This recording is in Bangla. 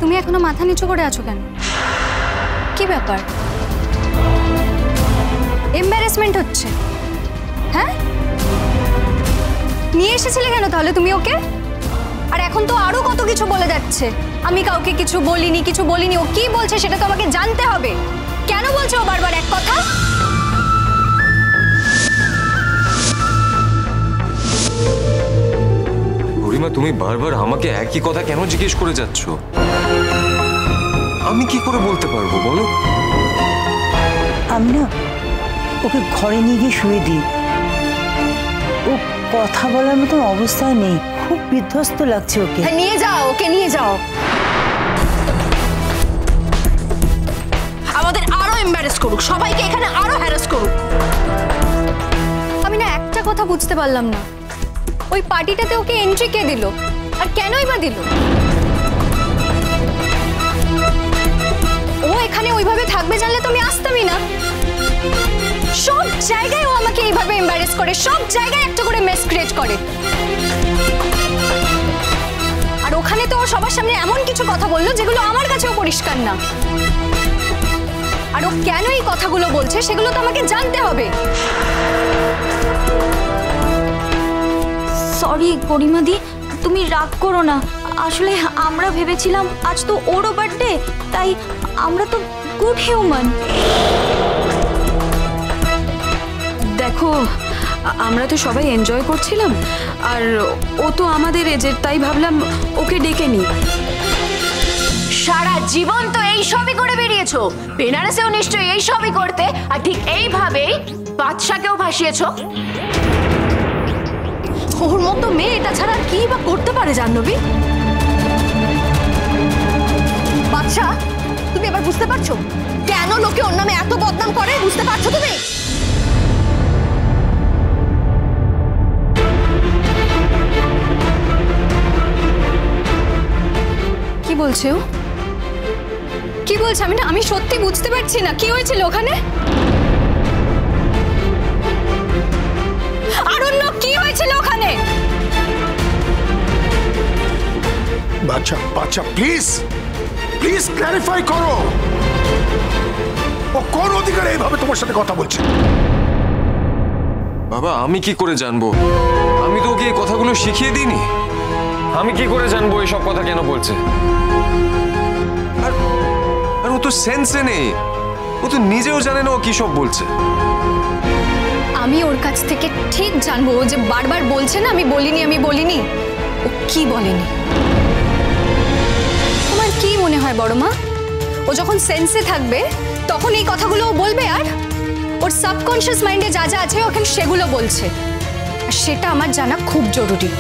তুমি এখনো মাথা নিচু করে আছো কেন? কি ব্যাপার? এম্বারেসমেন্ট হচ্ছে? হ্যাঁ, নিয়ে এসেছিলে কেন তাহলে তুমি ওকে? আর এখন তো আরো কত কিছু বলে যাচ্ছে, আমি কাউকে কিছু বলিনি। ও কি বলছে সেটা তো আমাকে জানতে হবে। কেন বলছে ও বারবার এক কথা? গরিমা, তুমি বারবার আমাকে একই কথা কেন জিজ্ঞেস করে যাচ্ছ? আমি কি করে বলতে পারবো বলো? আমি না ওকে ঘরে নিয়ে গিয়ে শুয়ে দিই। ও কথা বলার মতো অবস্থায় নেই, খুব বিধ্বস্ত লাগছে ওকে। হ্যাঁ, নিয়ে যাও, ওকে নিয়ে যাও। আমাদের আরো এম্বারেস করুক, সবাইকে এখানে আরো হ্যারাস করুক। আমি না একটা কথা বুঝতে পারলাম না, ওই পার্টিটাতে ওকে এন্ট্রি কে দিল আর কেনই বা দিল? ও এখানে ওইভাবে থাকবে জানলে তো আমি আসতামই না। সব জায়গায় ও আমাকে এইভাবে এম্বারেস করে, সব জায়গায় একটা করে মেস ক্রিয়েট করে। আর ওখানে তো ও সবার সামনে এমন কিছু কথা বললো যেগুলো আমার কাছেও পরিষ্কার না। আর ও কেন এই কথাগুলো বলছে সেগুলো তো আমাকে জানতে হবে। সরি গরিমাদি, তুমি রাগ করো না। আসলে আমরা ভেবেছিলাম আজ তো ওরও বার্থডে, তাই আমরা তো গুড হিউম্যান। দেখো, আমরা তো সবাই এনজয় করছিলাম, আর ও তো আমাদের এজের, তাই ভাবলাম ওকে ডেকে নিই। সারা জীবন তো এই সবই করে বেরিয়েছো, বেনারসেও নিশ্চয়ই এই সবই করতে, আর ঠিক এইভাবেই বাদশাকেও ভাসিয়েছো। ওর মতো মেয়ে এটা ছাড়া কি বা করতে পারে জাহ্নবী? বাদশা, তুমি এবার বুঝতে পারছো কেন লোকে ওর নামে এত বদনাম করে? বুঝতে পারছো তুমি? কি বলছে ও? কি বলছে? আমি সত্যি বুঝতে পারছি না কি হয়েছিল ওখানে। আরণ্য, কি হয়েছিল ওখানে? বাচ্চা প্লিজ ক্ল্যারিফাই করো। ও কোন অধিকারে এইভাবে তোমার সাথে কথা বলছে? বাবা, আমি কি করে জানবো? আমি তো ওকে এই কথাগুলো শিখিয়ে দিইনি। আমি কি করে জানবো এসব কথা কেন বলছে? আর ও তো সেন্সে নেই, ও তো নিজেও জানে না ও কি সব বলছে। আমি ওর কাছ থেকে ঠিক জানবো ও যে বারবার বলছে না আমি বলিনি, ও কি বলেনি। তোমার কি মনে হয় বড় মা, ও যখন সেন্সে থাকবে তখন এই কথাগুলো ও বলবে? আর ওর সাবকনশিয়াস মাইন্ডে যা যা আছে ও এখন সেগুলো বলছে, আর সেটা আমার জানা খুব জরুরি।